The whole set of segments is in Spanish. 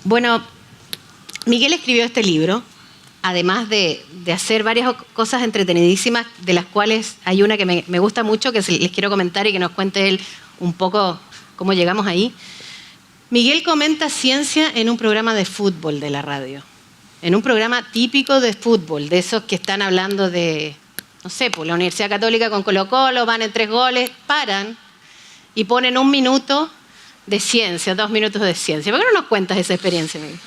Bueno, Miguel escribió este libro, además de hacer varias cosas entretenidísimas, de las cuales hay una que me gusta mucho, que les quiero comentar y que nos cuente él un poco cómo llegamos ahí. Miguel comenta ciencia en un programa de fútbol de la radio, en un programa típico de fútbol, de esos que están hablando de, no sé, pues la Universidad Católica con Colo-Colo, van en 3 goles, paran y ponen 1 minuto de ciencia, 2 minutos de ciencia. ¿Por qué no nos cuentas esa experiencia, Miguel?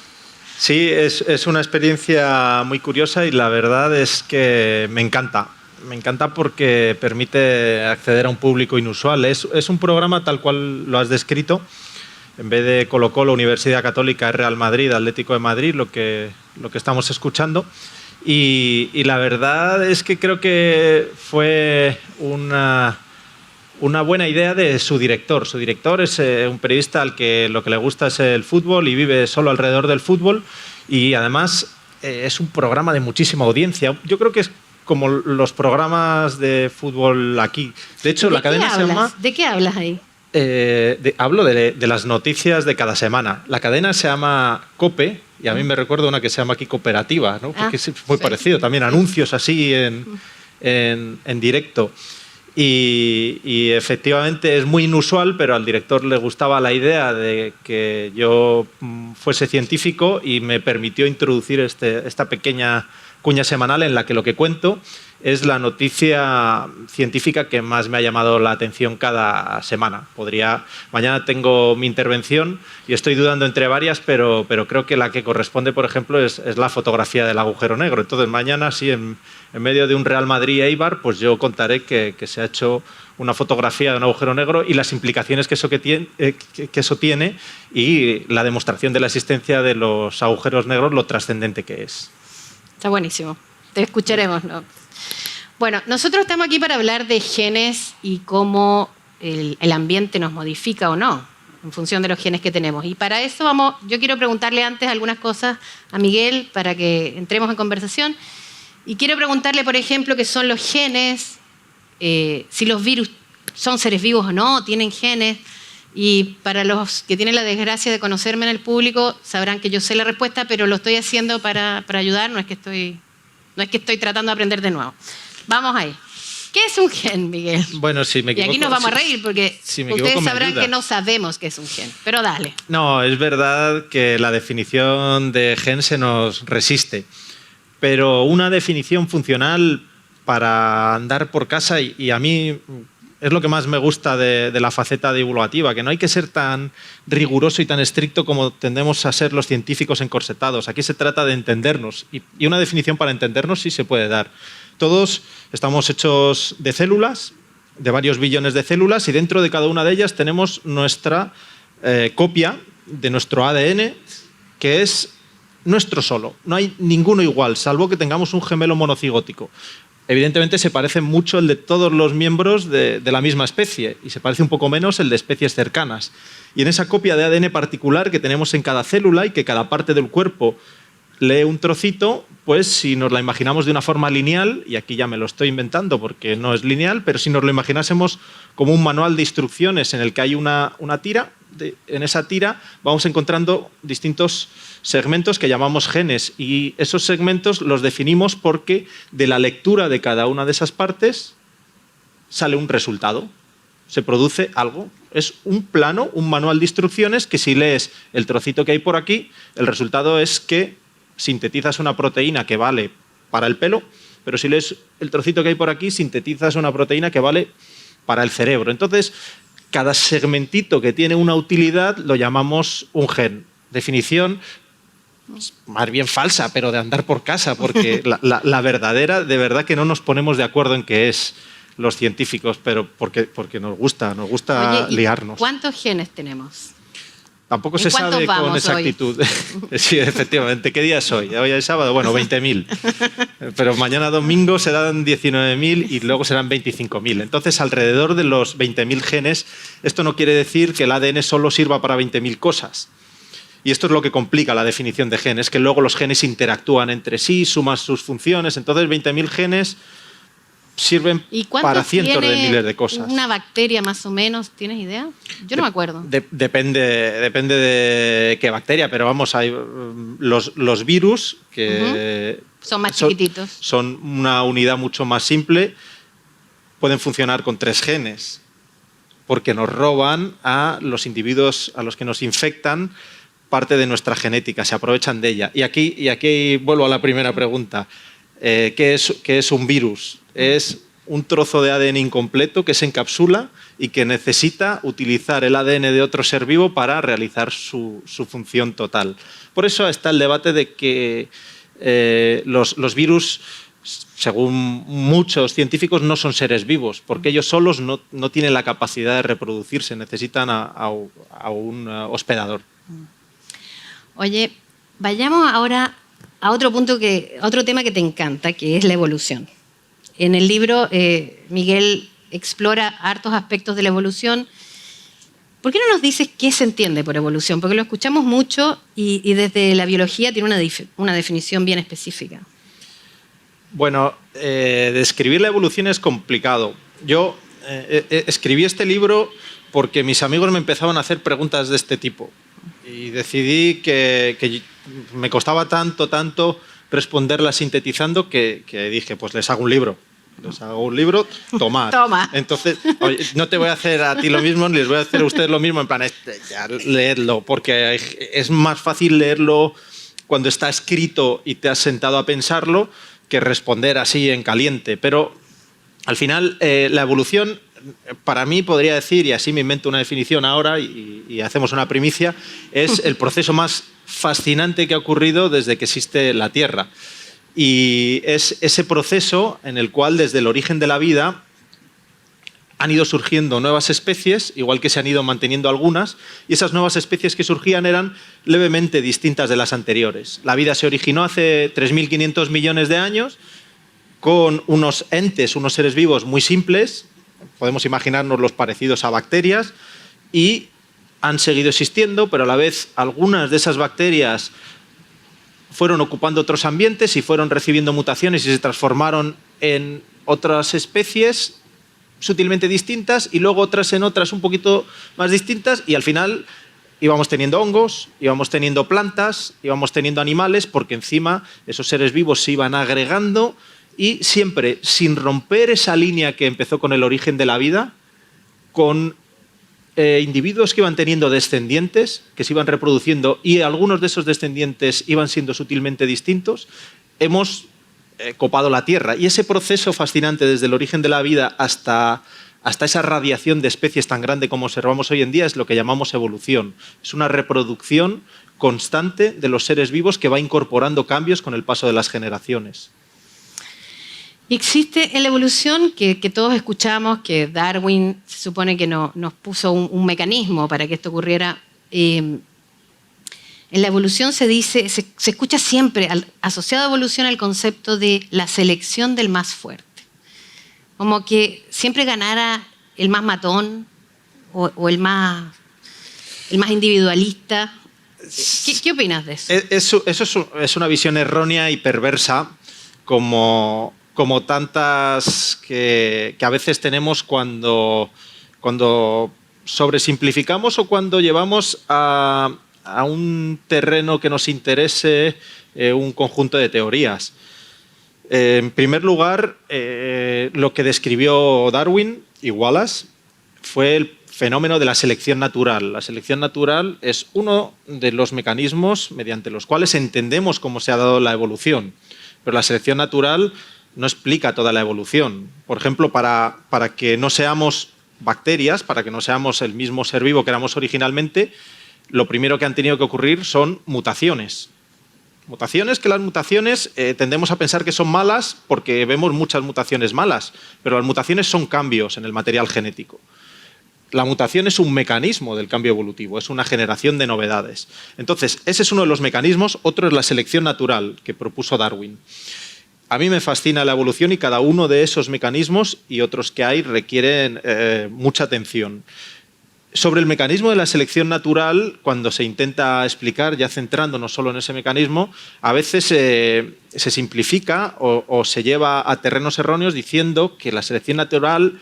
Sí, es una experiencia muy curiosa y la verdad es que me encanta. Me encanta porque permite acceder a un público inusual. Es un programa tal cual lo has descrito. En vez de Colo-Colo, Universidad Católica, Real Madrid, Atlético de Madrid, lo que estamos escuchando. Y la verdad es que creo que fue una buena idea de su director. Su director es un periodista al que lo que le gusta es el fútbol y vive solo alrededor del fútbol. Y además es un programa de muchísima audiencia. Yo creo que es como los programas de fútbol aquí. De hecho, la cadena se llama... ¿De qué hablas ahí? Hablo de las noticias de cada semana. La cadena se llama COPE y a mí me recuerda una que se llama aquí Cooperativa, ¿no? Porque es muy parecido. También anuncios así en directo. Y efectivamente es muy inusual, pero al director le gustaba la idea de que yo fuese científico y me permitió introducir esta pequeña cuña semanal en la que lo que cuento es la noticia científica que más me ha llamado la atención cada semana. Mañana tengo mi intervención y estoy dudando entre varias, pero creo que la que corresponde, por ejemplo, es la fotografía del agujero negro. Entonces mañana, sí, en medio de un Real Madrid-Eibar, pues yo contaré que se ha hecho una fotografía de un agujero negro y las implicaciones que eso tiene y la demostración de la existencia de los agujeros negros, lo trascendente que es. Está buenísimo. Te escucharemos, ¿no? Bueno, nosotros estamos aquí para hablar de genes y cómo el ambiente nos modifica o no, en función de los genes que tenemos. Y para eso yo quiero preguntarle antes algunas cosas a Miguel para que entremos en conversación. Y quiero preguntarle, por ejemplo, qué son los genes, si los virus son seres vivos o no, tienen genes. Y para los que tienen la desgracia de conocerme en el público, sabrán que yo sé la respuesta, pero lo estoy haciendo para ayudar, no es que estoy tratando de aprender de nuevo. Vamos ahí. ¿Qué es un gen, Miguel? Bueno, si me equivoco... Y aquí nos vamos a reír porque ustedes sabrán que no sabemos qué es un gen, pero dale. No, es verdad que la definición de gen se nos resiste, pero una definición funcional para andar por casa, y a mí es lo que más me gusta de la faceta divulgativa, que no hay que ser tan riguroso y tan estricto como tendemos a ser los científicos encorsetados. Aquí se trata de entendernos, y una definición para entendernos sí se puede dar. Todos estamos hechos de células, de varios billones de células, y dentro de cada una de ellas tenemos nuestra copia de nuestro ADN, que es nuestro solo. No hay ninguno igual, salvo que tengamos un gemelo monocigótico. Evidentemente se parece mucho el de todos los miembros de la misma especie y se parece un poco menos el de especies cercanas. Y en esa copia de ADN particular que tenemos en cada célula y que cada parte del cuerpo lee un trocito, pues si nos la imaginamos de una forma lineal, y aquí ya me lo estoy inventando porque no es lineal, pero si nos lo imaginásemos como un manual de instrucciones en el que hay una tira, en esa tira vamos encontrando distintos segmentos que llamamos genes, y esos segmentos los definimos porque de la lectura de cada una de esas partes sale un resultado, se produce algo. Es un plano, un manual de instrucciones que si lees el trocito que hay por aquí, el resultado es que sintetizas una proteína que vale para el pelo, pero si lees el trocito que hay por aquí, sintetizas una proteína que vale para el cerebro. Entonces, cada segmentito que tiene una utilidad lo llamamos un gen. Definición más bien falsa, pero de andar por casa, porque la verdadera, de verdad que no nos ponemos de acuerdo en qué es los científicos, pero porque nos gusta Oye, liarnos. ¿Cuántos genes tenemos? Tampoco se sabe con exactitud. Sí, efectivamente. ¿Qué día es hoy? Hoy es sábado, bueno, 20.000. Pero mañana domingo serán 19.000 y luego serán 25.000. Entonces, alrededor de los 20.000 genes, esto no quiere decir que el ADN solo sirva para 20.000 cosas. Y esto es lo que complica la definición de genes, que luego los genes interactúan entre sí, suman sus funciones. Entonces, 20.000 genes sirven ¿Y cuánto para cientos de tiene miles de cosas. una bacteria más o menos? ¿Tienes idea? Yo no me acuerdo. Depende de qué bacteria, pero vamos, hay los virus que Son más chiquititos. son una unidad mucho más simple, pueden funcionar con 3 genes, porque nos roban a los individuos a los que nos infectan parte de nuestra genética, se aprovechan de ella. Y aquí vuelvo a la primera pregunta. ¿Qué es un virus? Es un trozo de ADN incompleto que se encapsula y que necesita utilizar el ADN de otro ser vivo para realizar su función total. Por eso está el debate de que los virus, según muchos científicos, no son seres vivos, porque ellos solos no tienen la capacidad de reproducirse, necesitan a un hospedador. Oye, vayamos ahora a otro tema que te encanta, que es la evolución. En el libro, Miguel explora hartos aspectos de la evolución. ¿Por qué no nos dices qué se entiende por evolución? Porque lo escuchamos mucho y desde la biología tiene una definición bien específica. Bueno, describir la evolución es complicado. Yo escribí este libro porque mis amigos me empezaban a hacer preguntas de este tipo y decidí que me costaba tanto responderlas sintetizando que dije, pues les hago un libro. Tomad. Toma. Entonces, oye, no te voy a hacer a ti lo mismo, ni les voy a hacer a ustedes lo mismo, en plan, ya, leedlo, porque es más fácil leerlo cuando está escrito y te has sentado a pensarlo que responder así en caliente. Pero al final, la evolución, para mí, podría decir, y así me invento una definición ahora y hacemos una primicia, es el proceso más fascinante que ha ocurrido desde que existe la Tierra. Y es ese proceso en el cual, desde el origen de la vida, han ido surgiendo nuevas especies, igual que se han ido manteniendo algunas, y esas nuevas especies que surgían eran levemente distintas de las anteriores. La vida se originó hace 3.500 millones de años con unos entes, unos seres vivos muy simples, podemos imaginarnos los parecidos a bacterias, y han seguido existiendo, pero a la vez algunas de esas bacterias fueron ocupando otros ambientes y fueron recibiendo mutaciones y se transformaron en otras especies sutilmente distintas y luego otras en otras un poquito más distintas y al final íbamos teniendo hongos, íbamos teniendo plantas, íbamos teniendo animales porque encima esos seres vivos se iban agregando y siempre sin romper esa línea que empezó con el origen de la vida, con individuos que iban teniendo descendientes, que se iban reproduciendo y algunos de esos descendientes iban siendo sutilmente distintos, hemos copado la Tierra. Y ese proceso fascinante desde el origen de la vida hasta esa radiación de especies tan grande como observamos hoy en día es lo que llamamos evolución. Es una reproducción constante de los seres vivos que va incorporando cambios con el paso de las generaciones. Y existe en la evolución que todos escuchamos, que Darwin se supone que nos puso un mecanismo para que esto ocurriera. En la evolución se dice, se escucha siempre asociado a evolución al concepto de la selección del más fuerte. Como que siempre ganara el más matón o el más individualista. ¿Qué opinas de eso? Eso es una visión errónea y perversa como tantas que a veces tenemos cuando sobresimplificamos o cuando llevamos a un terreno que nos interese un conjunto de teorías. En primer lugar, lo que describió Darwin y Wallace fue el fenómeno de la selección natural. La selección natural es uno de los mecanismos mediante los cuales entendemos cómo se ha dado la evolución. Pero la selección natural no explica toda la evolución. Por ejemplo, para que no seamos bacterias, para que no seamos el mismo ser vivo que éramos originalmente, lo primero que han tenido que ocurrir son mutaciones. Mutaciones que las mutaciones tendemos a pensar que son malas porque vemos muchas mutaciones malas, pero las mutaciones son cambios en el material genético. La mutación es un mecanismo del cambio evolutivo, es una generación de novedades. Entonces, ese es uno de los mecanismos, otro es la selección natural que propuso Darwin. A mí me fascina la evolución y cada uno de esos mecanismos y otros que hay requieren mucha atención. Sobre el mecanismo de la selección natural, cuando se intenta explicar, ya centrándonos solo en ese mecanismo, a veces se simplifica o se lleva a terrenos erróneos diciendo que la selección natural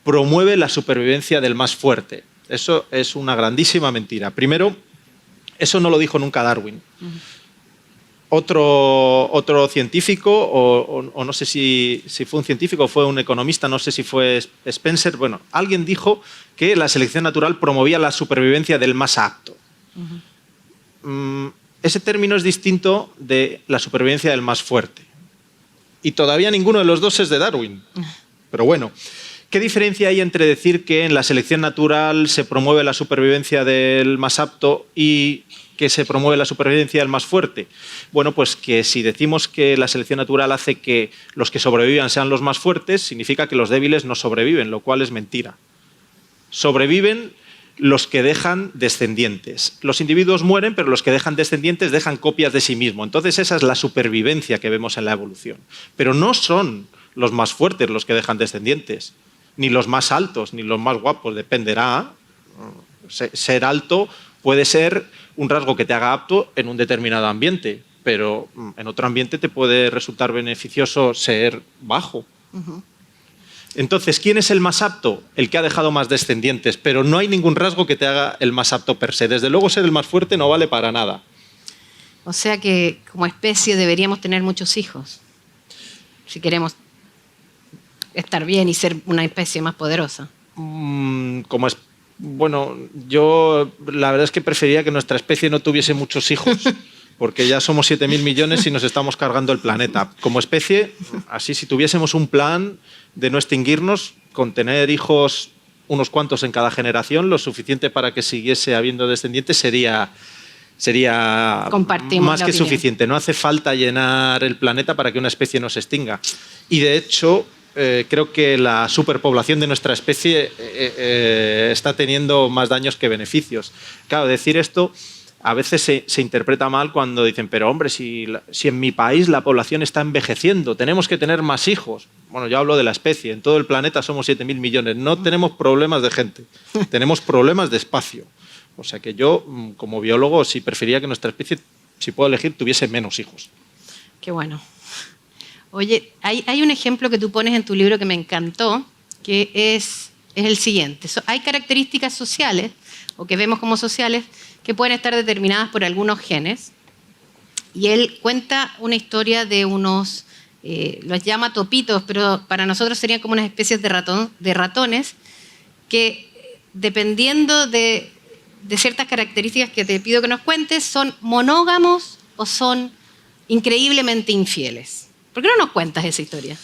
promueve la supervivencia del más fuerte. Eso es una grandísima mentira. Primero, eso no lo dijo nunca Darwin. Otro científico, o no sé si fue un científico o fue un economista, no sé si fue Spencer, bueno, alguien dijo que la selección natural promovía la supervivencia del más apto. Ese término es distinto de la supervivencia del más fuerte. Y todavía ninguno de los dos es de Darwin. Pero bueno, ¿qué diferencia hay entre decir que en la selección natural se promueve la supervivencia del más apto y que se promueve la supervivencia del más fuerte? Bueno, pues que si decimos que la selección natural hace que los que sobrevivan sean los más fuertes, significa que los débiles no sobreviven, lo cual es mentira. Sobreviven los que dejan descendientes. Los individuos mueren, pero los que dejan descendientes dejan copias de sí mismos. Entonces esa es la supervivencia que vemos en la evolución. Pero no son los más fuertes los que dejan descendientes, ni los más altos, ni los más guapos, dependerá. Ser alto puede ser un rasgo que te haga apto en un determinado ambiente, pero en otro ambiente te puede resultar beneficioso ser bajo. Entonces, ¿quién es el más apto? El que ha dejado más descendientes, pero no hay ningún rasgo que te haga el más apto per se. Desde luego, ser el más fuerte no vale para nada. O sea que como especie deberíamos tener muchos hijos, si queremos estar bien y ser una especie más poderosa. Bueno, yo la verdad es que preferiría que nuestra especie no tuviese muchos hijos, porque ya somos 7.000 millones y nos estamos cargando el planeta. Como especie, así si tuviésemos un plan de no extinguirnos, con tener hijos unos cuantos en cada generación, lo suficiente para que siguiese habiendo descendientes sería más que suficiente. No hace falta llenar el planeta para que una especie no se extinga. Y de hecho, creo que la superpoblación de nuestra especie está teniendo más daños que beneficios. Claro, decir esto a veces se interpreta mal cuando dicen, pero hombre, si en mi país la población está envejeciendo, tenemos que tener más hijos. Bueno, yo hablo de la especie. En todo el planeta somos 7.000 millones. No tenemos problemas de gente, tenemos problemas de espacio. O sea que yo, como biólogo, sí preferiría que nuestra especie, si puedo elegir, tuviese menos hijos. Qué bueno. Oye, hay un ejemplo que tú pones en tu libro que me encantó, que es el siguiente. Hay características sociales, o que vemos como sociales, que pueden estar determinadas por algunos genes. Y él cuenta una historia de unos, los llama topitos, pero para nosotros serían como unas especies de ratones, que dependiendo de ciertas características que te pido que nos cuentes, son monógamos o son increíblemente infieles. ¿Por qué no nos cuentas esa historia?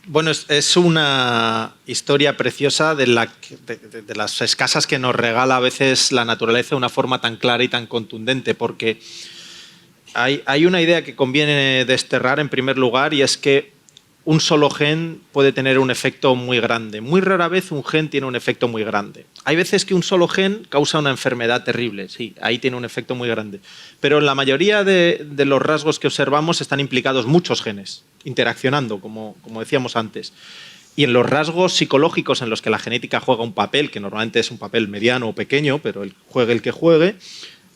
Bueno, es una historia preciosa de las escasas que nos regala a veces la naturaleza de una forma tan clara y tan contundente, porque hay una idea que conviene desterrar en primer lugar, y es que un solo gen puede tener un efecto muy grande. Muy rara vez un gen tiene un efecto muy grande. Hay veces que un solo gen causa una enfermedad terrible, sí, ahí tiene un efecto muy grande. Pero en la mayoría de los rasgos que observamos están implicados muchos genes, interaccionando, como decíamos antes. Y en los rasgos psicológicos en los que la genética juega un papel, que normalmente es un papel mediano o pequeño, pero juegue el que juegue,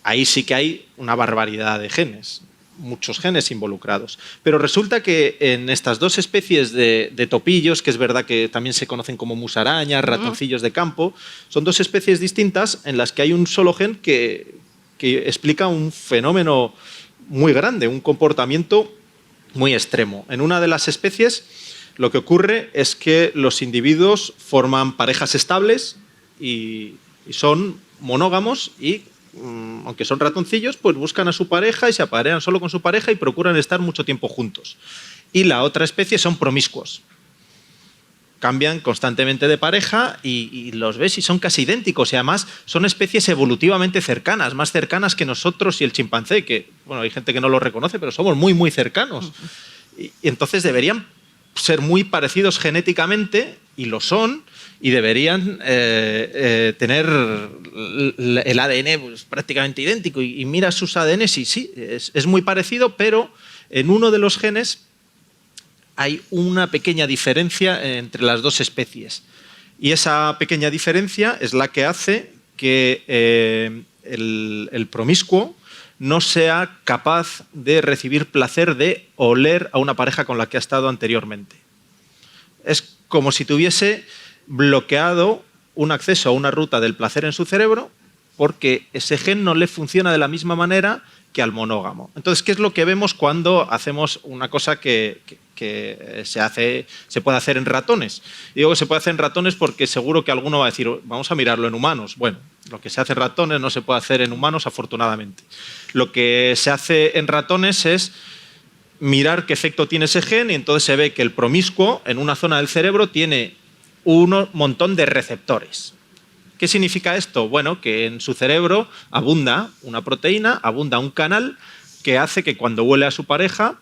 ahí sí que hay una barbaridad de genes. Muchos genes involucrados. Pero resulta que en estas dos especies de topillos, que es verdad que también se conocen como musarañas, ratoncillos de campo, son dos especies distintas en las que hay un solo gen que explica un fenómeno muy grande, un comportamiento muy extremo. En una de las especies lo que ocurre es que los individuos forman parejas estables y son monógamos y aunque son ratoncillos, pues buscan a su pareja y se aparean solo con su pareja y procuran estar mucho tiempo juntos. Y la otra especie son promiscuos. Cambian constantemente de pareja y los ves y son casi idénticos. Y además son especies evolutivamente cercanas, más cercanas que nosotros y el chimpancé, que bueno, hay gente que no lo reconoce, pero somos muy, muy cercanos. Y entonces deberían ser muy parecidos genéticamente, y lo son, y deberían tener el ADN pues, prácticamente idéntico. Y miras sus ADNs y sí, es muy parecido, pero en uno de los genes hay una pequeña diferencia entre las dos especies. Y esa pequeña diferencia es la que hace que el promiscuo no sea capaz de recibir placer de oler a una pareja con la que ha estado anteriormente. Es como si tuviese bloqueado un acceso a una ruta del placer en su cerebro porque ese gen no le funciona de la misma manera que al monógamo. Entonces, ¿qué es lo que vemos cuando hacemos una cosa que se puede hacer en ratones? Y digo que se puede hacer en ratones porque seguro que alguno va a decir, vamos a mirarlo en humanos. Bueno, lo que se hace en ratones no se puede hacer en humanos, afortunadamente. Lo que se hace en ratones es mirar qué efecto tiene ese gen y entonces se ve que el promiscuo en una zona del cerebro tiene un montón de receptores. ¿Qué significa esto? Bueno, que en su cerebro abunda una proteína, abunda un canal que hace que cuando huele a su pareja,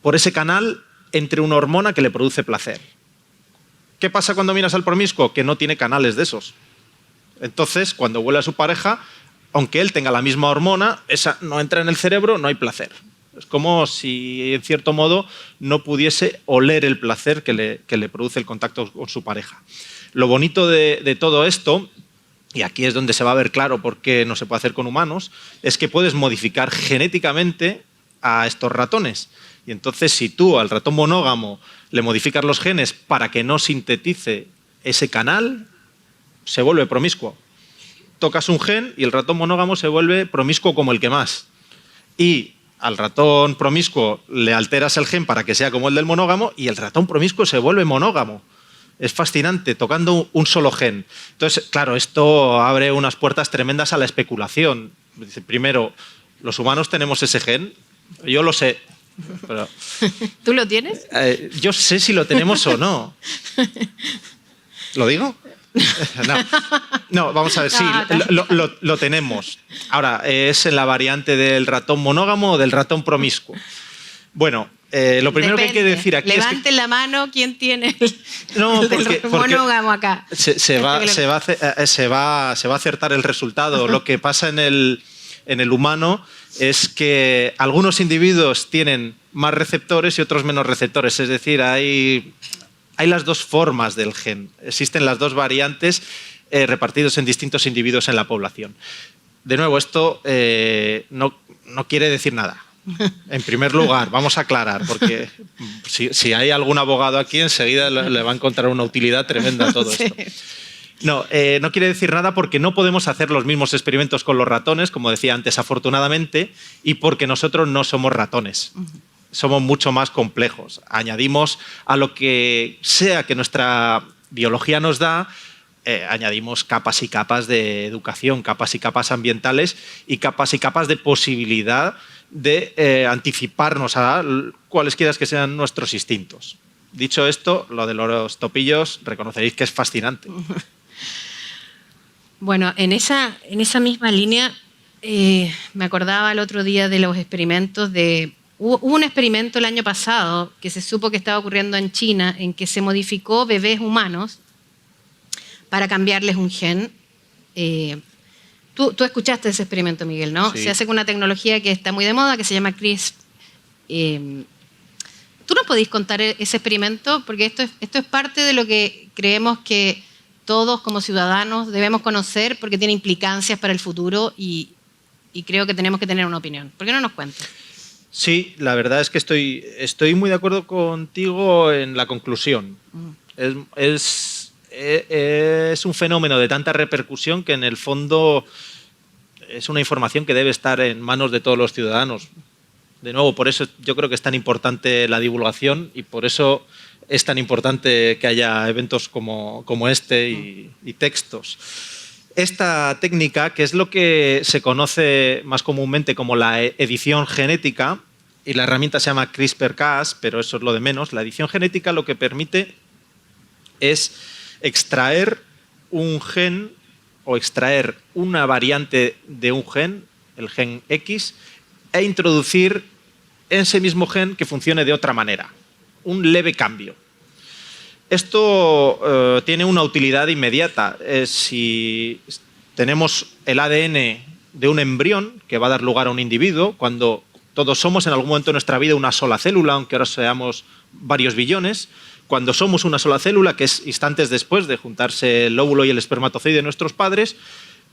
por ese canal entre una hormona que le produce placer. ¿Qué pasa cuando miras al promiscuo? Que no tiene canales de esos. Entonces, cuando huele a su pareja, aunque él tenga la misma hormona, esa no entra en el cerebro, no hay placer. Es como si, en cierto modo, no pudiese oler el placer que le produce el contacto con su pareja. Lo bonito de todo esto, y aquí es donde se va a ver claro por qué no se puede hacer con humanos, es que puedes modificar genéticamente a estos ratones. Y entonces, si tú al ratón monógamo le modificas los genes para que no sintetice ese canal, se vuelve promiscuo. Tocas un gen y el ratón monógamo se vuelve promiscuo como el que más. Y al ratón promiscuo le alteras el gen para que sea como el del monógamo y el ratón promiscuo se vuelve monógamo. Es fascinante, tocando un solo gen. Entonces, claro, esto abre unas puertas tremendas a la especulación. Primero, ¿los humanos tenemos ese gen? Yo lo sé. Pero, ¿tú lo tienes? Yo sé si lo tenemos o no. ¿Lo digo? No, vamos a ver, sí, lo tenemos. Ahora, ¿es en la variante del ratón monógamo o del ratón promiscuo? Bueno, lo primero que hay que decir aquí Levanten es que la mano, ¿quién tiene porque monógamo acá? Se va a acertar el resultado. Lo que pasa en el humano es que algunos individuos tienen más receptores y otros menos receptores. Es decir, hay las dos formas del gen. Existen las dos variantes repartidos en distintos individuos en la población. De nuevo, esto no quiere decir nada. En primer lugar, vamos a aclarar, porque si hay algún abogado aquí, enseguida le va a encontrar una utilidad tremenda a todo esto. No quiere decir nada porque no podemos hacer los mismos experimentos con los ratones, como decía antes, afortunadamente, y porque nosotros no somos ratones. Somos mucho más complejos. Añadimos a lo que sea que nuestra biología nos da, añadimos capas y capas de educación, capas y capas ambientales y capas de posibilidad de anticiparnos a cualesquiera que sean nuestros instintos. Dicho esto, lo de los topillos reconoceréis que es fascinante. Bueno, en esa misma línea me acordaba el otro día de los experimentos Hubo un experimento el año pasado que se supo que estaba ocurriendo en China en que se modificó bebés humanos para cambiarles un gen. Tú escuchaste ese experimento, Miguel, ¿no? Sí. Se hace con una tecnología que está muy de moda, que se llama CRISPR. ¿Tú nos podís contar ese experimento? Porque esto es parte de lo que creemos que todos como ciudadanos debemos conocer porque tiene implicancias para el futuro y creo que tenemos que tener una opinión. ¿Por qué no nos cuentas? Sí, la verdad es que estoy muy de acuerdo contigo en la conclusión. Es un fenómeno de tanta repercusión que en el fondo es una información que debe estar en manos de todos los ciudadanos. De nuevo, por eso yo creo que es tan importante la divulgación y por eso es tan importante que haya eventos como este y textos. Esta técnica, que es lo que se conoce más comúnmente como la edición genética, y la herramienta se llama CRISPR-Cas, pero eso es lo de menos, la edición genética lo que permite es extraer un gen o extraer una variante de un gen, el gen X, e introducir ese mismo gen que funcione de otra manera, un leve cambio. Esto tiene una utilidad inmediata. Si tenemos el ADN de un embrión que va a dar lugar a un individuo, cuando todos somos en algún momento de nuestra vida una sola célula, aunque ahora seamos varios billones, cuando somos una sola célula, que es instantes después de juntarse el óvulo y el espermatozoide de nuestros padres,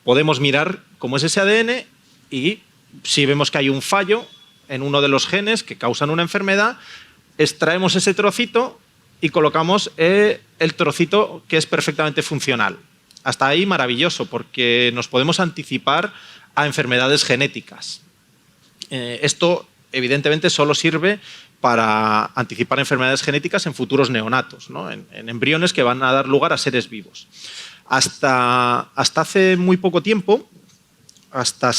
podemos mirar cómo es ese ADN y si vemos que hay un fallo en uno de los genes que causan una enfermedad, extraemos ese trocito y colocamos el trocito que es perfectamente funcional. Hasta ahí maravilloso, porque nos podemos anticipar a enfermedades genéticas. Esto, evidentemente, solo sirve para anticipar enfermedades genéticas en futuros neonatos, ¿no? en embriones que van a dar lugar a seres vivos. Hasta hace muy poco tiempo, hasta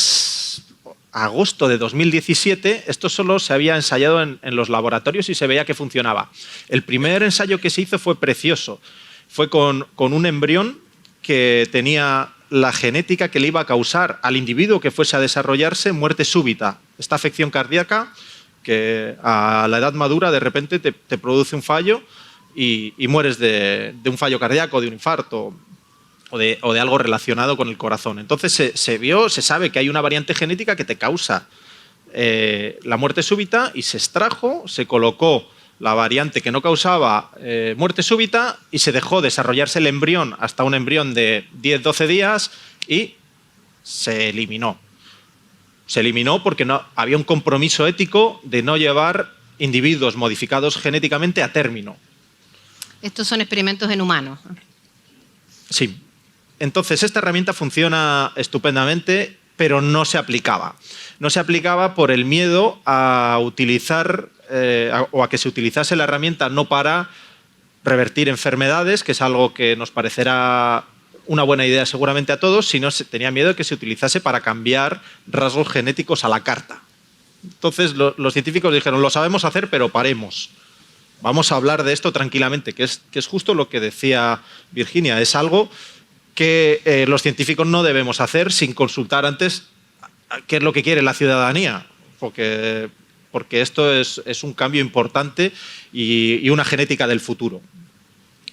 agosto de 2017, esto solo se había ensayado en los laboratorios y se veía que funcionaba. El primer ensayo que se hizo fue precioso. Fue con un embrión que tenía la genética que le iba a causar al individuo que fuese a desarrollarse muerte súbita. Esta afección cardíaca que a la edad madura de repente te produce un fallo y mueres de un fallo cardíaco, de un infarto o de algo relacionado con el corazón. Entonces se sabe que hay una variante genética que te causa la muerte súbita y se extrajo, se colocó la variante que no causaba muerte súbita y se dejó desarrollarse el embrión hasta un embrión de 10-12 días y se eliminó. Se eliminó porque no, había un compromiso ético de no llevar individuos modificados genéticamente a término. Estos son experimentos en humanos. Sí. Entonces, esta herramienta funciona estupendamente, pero no se aplicaba. No se aplicaba por el miedo a utilizar o a que se utilizase la herramienta no para revertir enfermedades, que es algo que nos parecerá una buena idea seguramente a todos, sino se tenía miedo de que se utilizase para cambiar rasgos genéticos a la carta. Entonces, los científicos dijeron, lo sabemos hacer, pero paremos. Vamos a hablar de esto tranquilamente, que es justo lo que decía Virginia. Es algo que los científicos no debemos hacer sin consultar antes qué es lo que quiere la ciudadanía, porque esto es un cambio importante y una genética del futuro.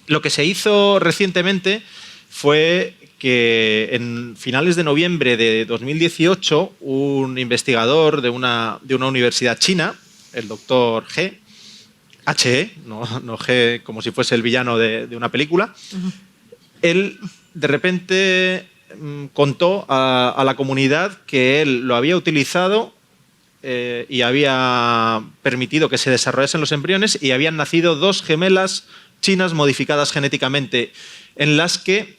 Lo que se hizo recientemente fue que en finales de noviembre de 2018 un investigador de una universidad china, el doctor He, H.E., no G como si fuese el villano de una película, él de repente contó a la comunidad que él lo había utilizado y había permitido que se desarrollasen los embriones y habían nacido 2 gemelas chinas modificadas genéticamente en las que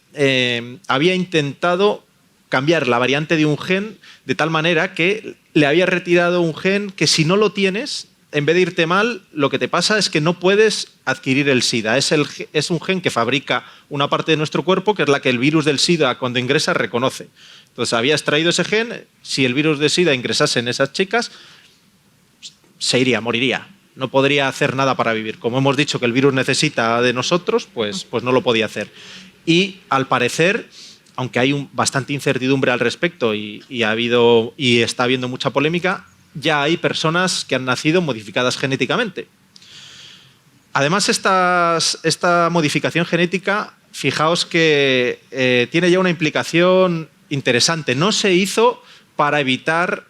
había intentado cambiar la variante de un gen de tal manera que le había retirado un gen que si no lo tienes, en vez de irte mal, lo que te pasa es que no puedes adquirir el SIDA. Es un gen que fabrica una parte de nuestro cuerpo que es la que el virus del SIDA cuando ingresa reconoce. Entonces había extraído ese gen, si el virus de SIDA ingresase en esas chicas, se iría, moriría. No podría hacer nada para vivir. Como hemos dicho que el virus necesita de nosotros, pues no lo podía hacer. Y al parecer, aunque hay bastante incertidumbre al respecto y está habiendo mucha polémica, ya hay personas que han nacido modificadas genéticamente. Además, esta modificación genética, fijaos que tiene ya una implicación interesante. No se hizo para evitar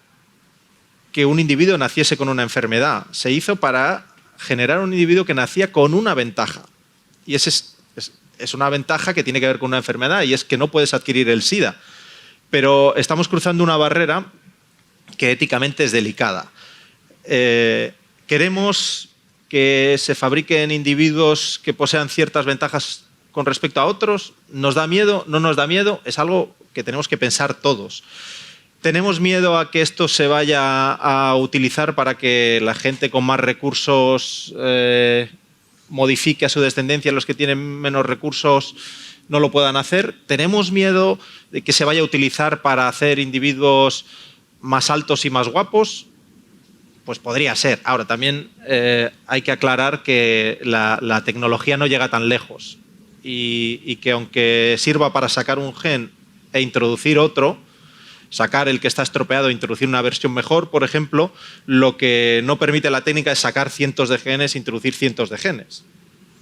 que un individuo naciese con una enfermedad. Se hizo para generar un individuo que nacía con una ventaja. Y esa es una ventaja que tiene que ver con una enfermedad, y es que no puedes adquirir el SIDA. Pero estamos cruzando una barrera que éticamente es delicada. Queremos que se fabriquen individuos que posean ciertas ventajas con respecto a otros. ¿Nos da miedo? ¿No nos da miedo? Es algo que tenemos que pensar todos. ¿Tenemos miedo a que esto se vaya a utilizar para que la gente con más recursos modifique a su descendencia, los que tienen menos recursos no lo puedan hacer? ¿Tenemos miedo de que se vaya a utilizar para hacer individuos más altos y más guapos? Pues podría ser. Ahora, también hay que aclarar que la tecnología no llega tan lejos y que aunque sirva para sacar un gen e introducir otro, sacar el que está estropeado e introducir una versión mejor, por ejemplo, lo que no permite la técnica es sacar cientos de genes e introducir cientos de genes.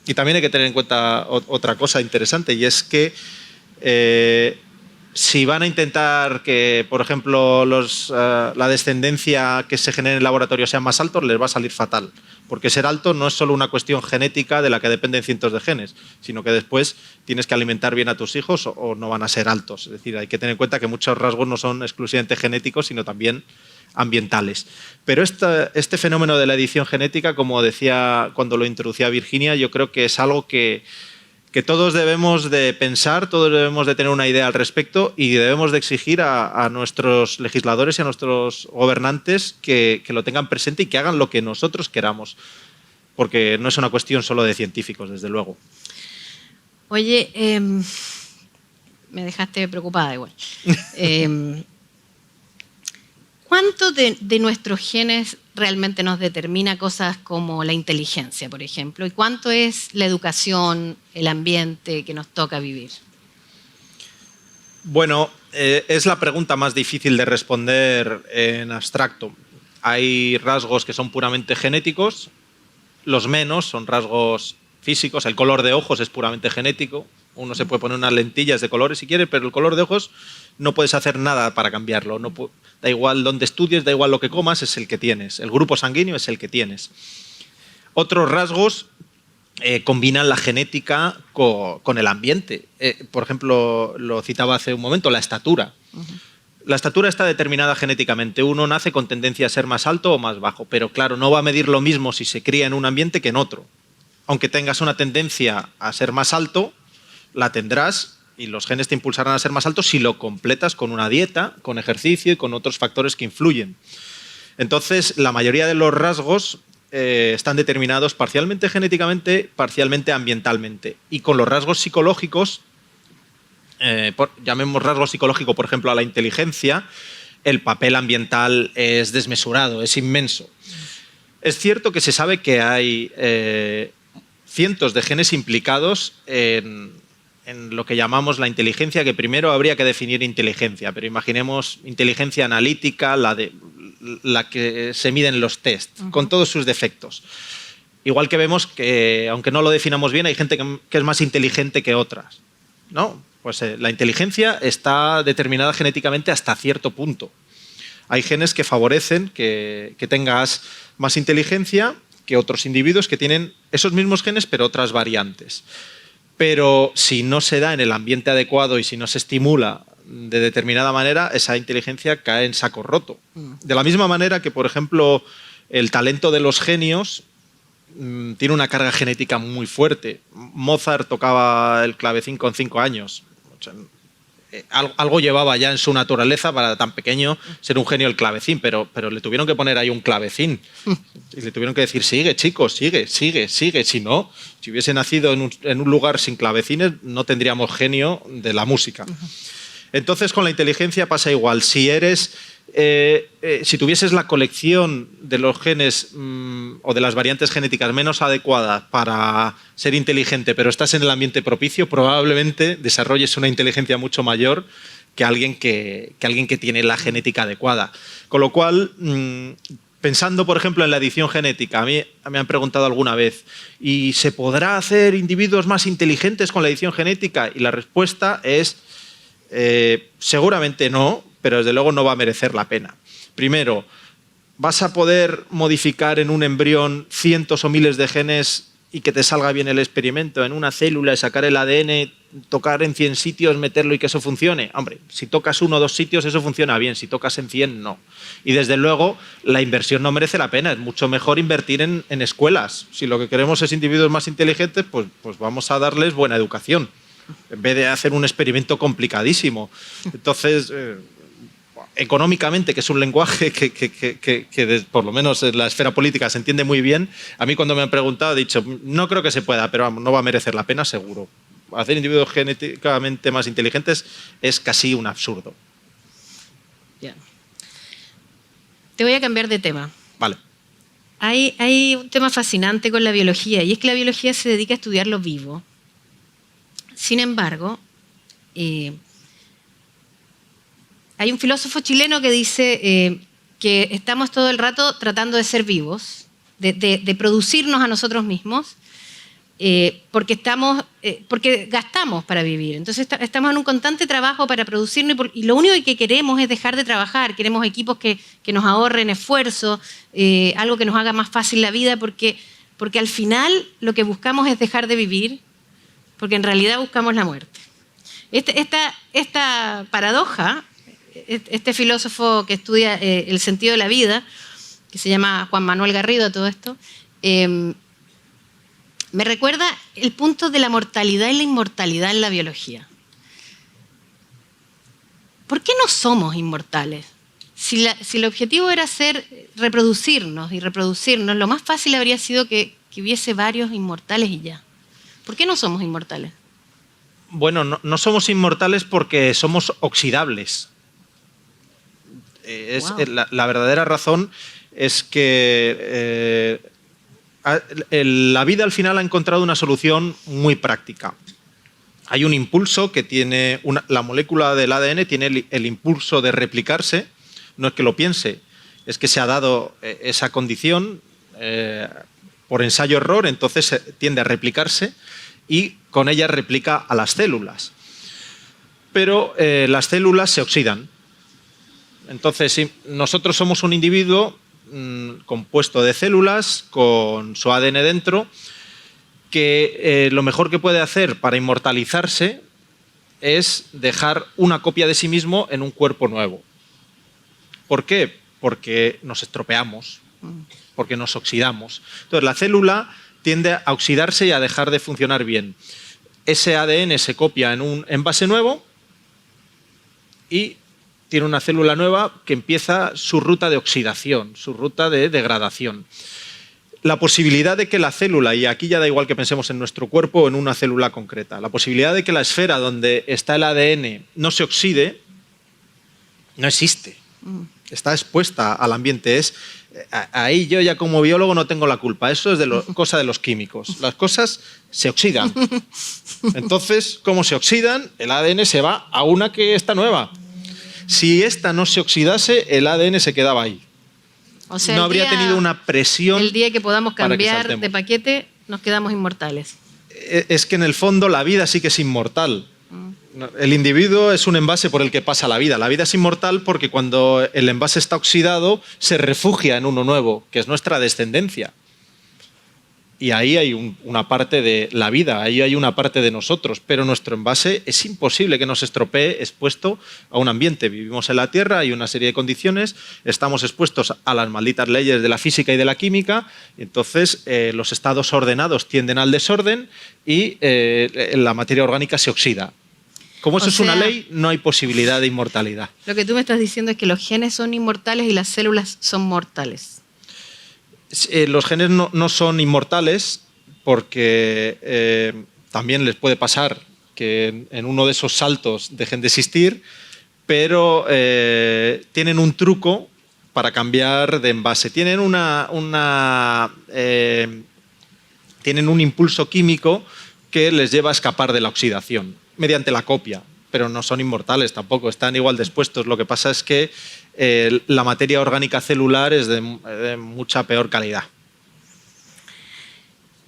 Y también hay que tener en cuenta otra cosa interesante, y es que si van a intentar que, por ejemplo, la descendencia que se genere en el laboratorio sea más alto, les va a salir fatal, porque ser alto no es solo una cuestión genética de la que dependen cientos de genes, sino que después tienes que alimentar bien a tus hijos o no van a ser altos. Es decir, hay que tener en cuenta que muchos rasgos no son exclusivamente genéticos, sino también ambientales. Pero este fenómeno de la edición genética, como decía cuando lo introducía Virginia, yo creo que es algo que todos debemos de pensar, todos debemos de tener una idea al respecto y debemos de exigir a nuestros legisladores y a nuestros gobernantes que lo tengan presente y que hagan lo que nosotros queramos, porque no es una cuestión solo de científicos, desde luego. Oye, me dejaste preocupada igual. ¿Cuánto de nuestros genes realmente nos determina cosas como la inteligencia, por ejemplo? ¿Y cuánto es la educación, el ambiente que nos toca vivir? Bueno, es la pregunta más difícil de responder en abstracto. Hay rasgos que son puramente genéticos, los menos son rasgos físicos. El color de ojos es puramente genético. Uno se puede poner unas lentillas de colores si quiere, pero el color de ojos no puedes hacer nada para cambiarlo. Da igual dónde estudies, da igual lo que comas, es el que tienes. El grupo sanguíneo es el que tienes. Otros rasgos combinan la genética con el ambiente. Por ejemplo, lo citaba hace un momento, la estatura. La estatura está determinada genéticamente. Uno nace con tendencia a ser más alto o más bajo, pero claro, no va a medir lo mismo si se cría en un ambiente que en otro. Aunque tengas una tendencia a ser más alto, la tendrás y los genes te impulsarán a ser más altos si lo completas con una dieta, con ejercicio y con otros factores que influyen. Entonces, la mayoría de los rasgos están determinados parcialmente genéticamente, parcialmente ambientalmente. Y con los rasgos psicológicos, llamemos rasgo psicológico, por ejemplo, a la inteligencia, el papel ambiental es desmesurado, es inmenso. Es cierto que se sabe que hay cientos de genes implicados en lo que llamamos la inteligencia, que primero habría que definir inteligencia, pero imaginemos inteligencia analítica, la que se mide en los test, con todos sus defectos. Igual que vemos que, aunque no lo definamos bien, hay gente que es más inteligente que otras, ¿no? Pues la inteligencia está determinada genéticamente hasta cierto punto. Hay genes que favorecen que tengas más inteligencia que otros individuos que tienen esos mismos genes, pero otras variantes. Pero si no se da en el ambiente adecuado y si no se estimula de determinada manera, esa inteligencia cae en saco roto. De la misma manera que, por ejemplo, el talento de los genios tiene una carga genética muy fuerte. Mozart tocaba el clavecín con 5 años. O sea, algo llevaba ya en su naturaleza para tan pequeño ser un genio el clavecín, pero le tuvieron que poner ahí un clavecín y le tuvieron que decir, sigue chicos, sigue. Si no, si hubiese nacido en un lugar sin clavecines, no tendríamos genio de la música. Entonces con la inteligencia pasa igual. Si tuvieses la colección de los genes o de las variantes genéticas menos adecuadas para ser inteligente, pero estás en el ambiente propicio, probablemente desarrolles una inteligencia mucho mayor que alguien que tiene la genética adecuada. Con lo cual, pensando, por ejemplo, en la edición genética, a mí me han preguntado alguna vez, ¿y se podrá hacer individuos más inteligentes con la edición genética? Y la respuesta es, seguramente no, pero desde luego no va a merecer la pena. Primero, ¿vas a poder modificar en un embrión cientos o miles de genes y que te salga bien el experimento en una célula, sacar el ADN, tocar en 100 sitios, meterlo y que eso funcione? Hombre, si tocas 1 o 2 sitios eso funciona bien, si tocas en 100 no. Y desde luego la inversión no merece la pena, es mucho mejor invertir en escuelas. Si lo que queremos es individuos más inteligentes, pues vamos a darles buena educación, en vez de hacer un experimento complicadísimo. Entonces, económicamente, que es un lenguaje que por lo menos en la esfera política se entiende muy bien, a mí cuando me han preguntado he dicho, no creo que se pueda, pero vamos, no va a merecer la pena seguro. Hacer individuos genéticamente más inteligentes es casi un absurdo. Bien. Te voy a cambiar de tema. Vale. Hay un tema fascinante con la biología, y es que la biología se dedica a estudiar lo vivo. Sin embargo, hay un filósofo chileno que dice que estamos todo el rato tratando de ser vivos, de producirnos a nosotros mismos, porque gastamos para vivir. Entonces estamos en un constante trabajo para producirnos y lo único que queremos es dejar de trabajar. Queremos equipos que nos ahorren esfuerzo, algo que nos haga más fácil la vida, porque al final lo que buscamos es dejar de vivir, porque en realidad buscamos la muerte. Esta paradoja, este filósofo que estudia el sentido de la vida, que se llama Juan Manuel Garrido, todo esto, me recuerda el punto de la mortalidad y la inmortalidad en la biología. ¿Por qué no somos inmortales? Si el objetivo era reproducirnos y reproducirnos, lo más fácil habría sido que hubiese varios inmortales y ya. ¿Por qué no somos inmortales? Bueno, no somos inmortales porque somos oxidables. Wow. La verdadera razón es que la vida al final ha encontrado una solución muy práctica. Hay un impulso que tiene, la molécula del ADN tiene el impulso de replicarse, no es que lo piense, es que se ha dado esa condición por ensayo-error, entonces tiende a replicarse y con ella replica a las células. Pero las células se oxidan. Entonces, si nosotros somos un individuo compuesto de células con su ADN dentro, que lo mejor que puede hacer para inmortalizarse es dejar una copia de sí mismo en un cuerpo nuevo. ¿Por qué? Porque nos estropeamos, porque nos oxidamos. Entonces, la célula tiende a oxidarse y a dejar de funcionar bien. Ese ADN se copia en un envase nuevo y tiene una célula nueva que empieza su ruta de oxidación, su ruta de degradación. La posibilidad de que la célula, y aquí ya da igual que pensemos en nuestro cuerpo o en una célula concreta, la posibilidad de que la esfera donde está el ADN no se oxide, no existe. Está expuesta al ambiente. Ahí yo ya como biólogo no tengo la culpa. Eso es cosa de los químicos. Las cosas se oxidan. Entonces, ¿cómo se oxidan? El ADN se va a una que está nueva. Si esta no se oxidase, el ADN se quedaba ahí. O sea, no habría tenido una presión. El día que podamos cambiar que de paquete, nos quedamos inmortales. Es que en el fondo la vida sí que es inmortal. El individuo es un envase por el que pasa la vida. La vida es inmortal porque cuando el envase está oxidado, se refugia en uno nuevo, que es nuestra descendencia. Y ahí hay una parte de la vida, ahí hay una parte de nosotros, pero nuestro envase es imposible que nos estropee expuesto a un ambiente. Vivimos en la Tierra, hay una serie de condiciones, estamos expuestos a las malditas leyes de la física y de la química, entonces los estados ordenados tienden al desorden y la materia orgánica se oxida. Como eso es una ley, no hay posibilidad de inmortalidad. Lo que tú me estás diciendo es que los genes son inmortales y las células son mortales. Los genes no son inmortales porque también les puede pasar que en uno de esos saltos dejen de existir, pero tienen un truco para cambiar de envase. Tienen tienen un impulso químico que les lleva a escapar de la oxidación mediante la copia, pero no son inmortales tampoco, están igual de expuestos. Lo que pasa es que la materia orgánica celular es de mucha peor calidad.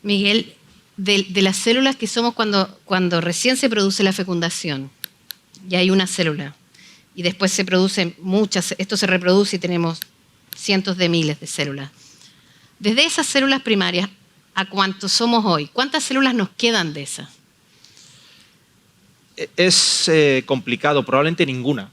Miguel, de las células que somos cuando recién se produce la fecundación, y hay una célula, y después se producen muchas, esto se reproduce y tenemos cientos de miles de células. Desde esas células primarias a cuántos somos hoy, ¿cuántas células nos quedan de esas? Es complicado, probablemente ninguna.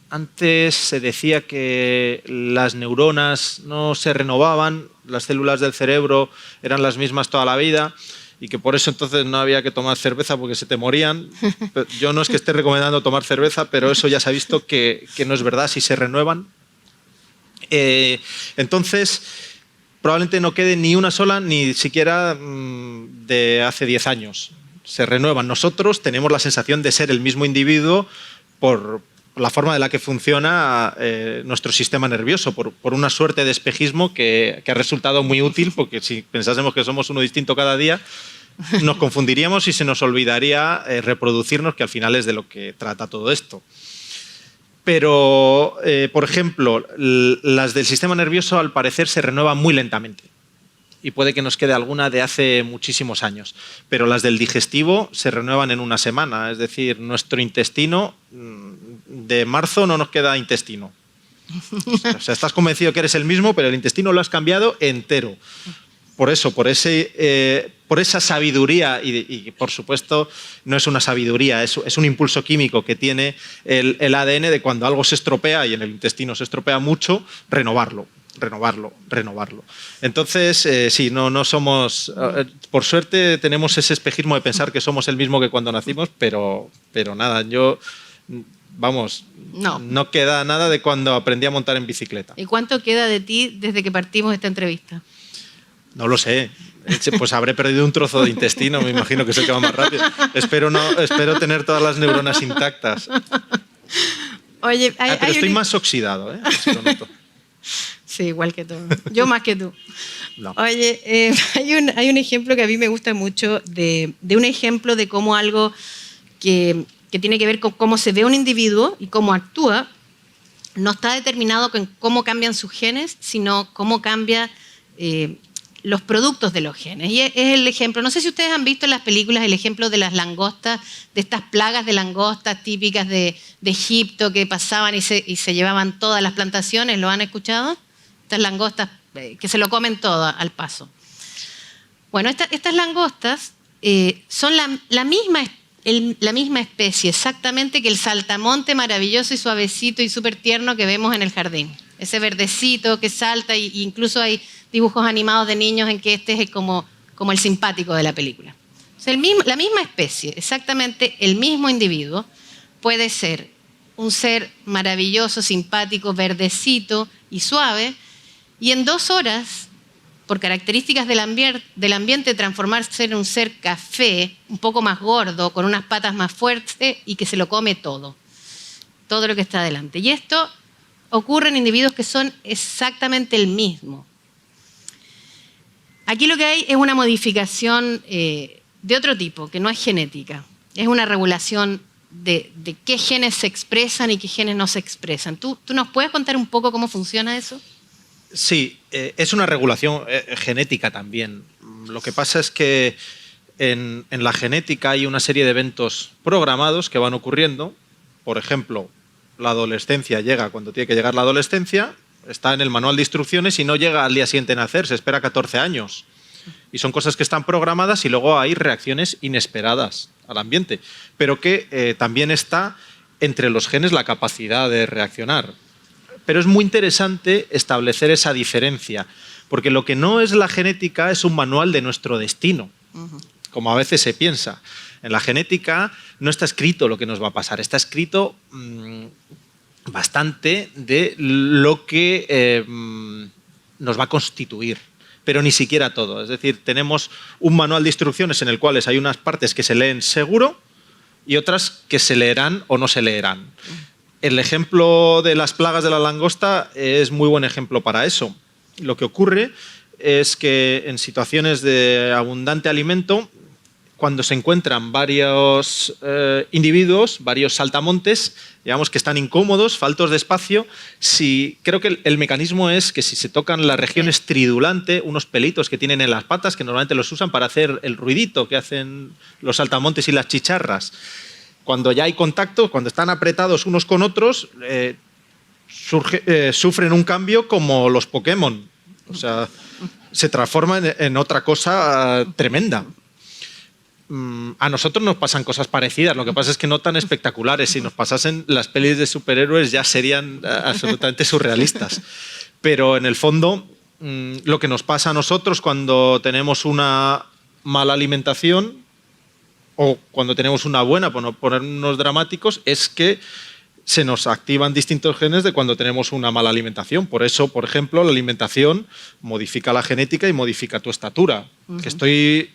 Antes se decía que las neuronas no se renovaban, las células del cerebro eran las mismas toda la vida y que por eso entonces no había que tomar cerveza porque se te morían. Yo no es que esté recomendando tomar cerveza, pero eso ya se ha visto que no es verdad, si se renuevan. Entonces, probablemente no quede ni una sola, ni siquiera de hace 10 años. Se renuevan. Nosotros tenemos la sensación de ser el mismo individuo por la forma de la que funciona nuestro sistema nervioso, por una suerte de espejismo que ha resultado muy útil, porque si pensásemos que somos uno distinto cada día, nos confundiríamos y se nos olvidaría reproducirnos, que al final es de lo que trata todo esto. Pero, por ejemplo, las del sistema nervioso al parecer se renuevan muy lentamente. y puede que nos quede alguna de hace muchísimos años. Pero las del digestivo se renuevan en una semana. Es decir, nuestro intestino, de marzo no nos queda intestino. O sea, estás convencido que eres el mismo, pero el intestino lo has cambiado entero. Por eso, por esa sabiduría, y por supuesto no es una sabiduría, es un impulso químico que tiene el ADN de cuando algo se estropea, y en el intestino se estropea mucho, renovarlo. Entonces, sí, no somos... por suerte tenemos ese espejismo de pensar que somos el mismo que cuando nacimos, pero nada, vamos, no queda nada de cuando aprendí a montar en bicicleta. ¿Y cuánto queda de ti desde que partimos de esta entrevista? No lo sé. Pues habré perdido un trozo de intestino, me imagino que es el que va más rápido. Espero tener todas las neuronas intactas. Oye, pero estoy más oxidado, ¿eh? Eso lo noto. Sí, igual que tú. Yo más que tú. No. Oye, hay un ejemplo que a mí me gusta mucho de un ejemplo de cómo algo que tiene que ver con cómo se ve un individuo y cómo actúa, no está determinado con cómo cambian sus genes, sino cómo cambian los productos de los genes. Y es el ejemplo, no sé si ustedes han visto en las películas el ejemplo de las langostas, de estas plagas de langostas típicas de Egipto que pasaban y se llevaban todas las plantaciones, ¿lo han escuchado? Estas langostas que se lo comen todo al paso. Bueno, estas langostas son la misma especie exactamente que el saltamonte maravilloso y suavecito y súper tierno que vemos en el jardín. Ese verdecito que salta, e incluso hay dibujos animados de niños en que este es como el simpático de la película. O sea, la misma especie, exactamente el mismo individuo, puede ser un ser maravilloso, simpático, verdecito y suave, y en 2 horas, por características del ambiente, transformarse en un ser café, un poco más gordo, con unas patas más fuertes y que se lo come todo lo que está delante. Y esto ocurre en individuos que son exactamente el mismo. Aquí lo que hay es una modificación de otro tipo, que no es genética. Es una regulación de qué genes se expresan y qué genes no se expresan. ¿Tú nos puedes contar un poco cómo funciona eso? Sí, es una regulación genética también. Lo que pasa es que en la genética hay una serie de eventos programados que van ocurriendo. Por ejemplo, la adolescencia llega cuando tiene que llegar la adolescencia, está en el manual de instrucciones y no llega al día siguiente a nacer, se espera 14 años. Y son cosas que están programadas y luego hay reacciones inesperadas al ambiente, pero que también está entre los genes la capacidad de reaccionar. Pero es muy interesante establecer esa diferencia, porque lo que no es la genética es un manual de nuestro destino, como a veces se piensa. En la genética no está escrito lo que nos va a pasar, está escrito bastante de lo que nos va a constituir, pero ni siquiera todo. Es decir, tenemos un manual de instrucciones en el cual hay unas partes que se leen seguro y otras que se leerán o no se leerán. El ejemplo de las plagas de la langosta es muy buen ejemplo para eso. Lo que ocurre es que en situaciones de abundante alimento, cuando se encuentran varios individuos, varios saltamontes, digamos que están incómodos, faltos de espacio, creo que el mecanismo es que si se tocan la región estridulante, unos pelitos que tienen en las patas, que normalmente los usan para hacer el ruidito que hacen los saltamontes y las chicharras, cuando ya hay contacto, cuando están apretados unos con otros, sufren un cambio como los Pokémon. O sea, se transforman en otra cosa tremenda. A nosotros nos pasan cosas parecidas, lo que pasa es que no tan espectaculares. Si nos pasasen las pelis de superhéroes ya serían absolutamente surrealistas. Pero en el fondo, lo que nos pasa a nosotros cuando tenemos una mala alimentación o cuando tenemos una buena, por no ponernos dramáticos, es que se nos activan distintos genes de cuando tenemos una mala alimentación. Por eso, por ejemplo, la alimentación modifica la genética y modifica tu estatura. Que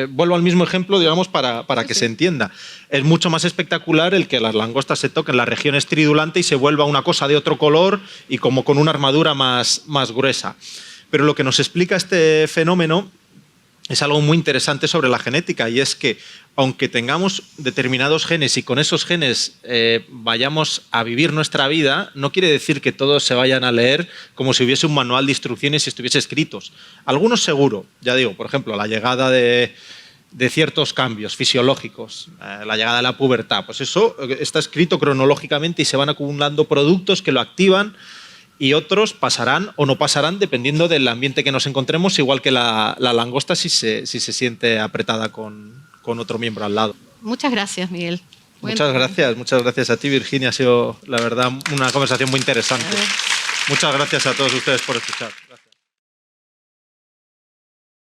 vuelvo al mismo ejemplo, digamos, para que se entienda. Es mucho más espectacular el que las langostas se toquen la región estridulante y se vuelva una cosa de otro color y como con una armadura más gruesa. Pero lo que nos explica este fenómeno es algo muy interesante sobre la genética, y es que aunque tengamos determinados genes y con esos genes vayamos a vivir nuestra vida, no quiere decir que todos se vayan a leer como si hubiese un manual de instrucciones y estuviese escritos. Algunos seguro, ya digo, por ejemplo, la llegada de ciertos cambios fisiológicos, la llegada de la pubertad, pues eso está escrito cronológicamente y se van acumulando productos que lo activan y otros pasarán o no pasarán dependiendo del ambiente que nos encontremos, igual que la langosta si se siente apretada con otro miembro al lado. Muchas gracias, Miguel. Muchas gracias a ti, Virginia. Ha sido, la verdad, una conversación muy interesante. Muchas gracias a todos ustedes por escuchar.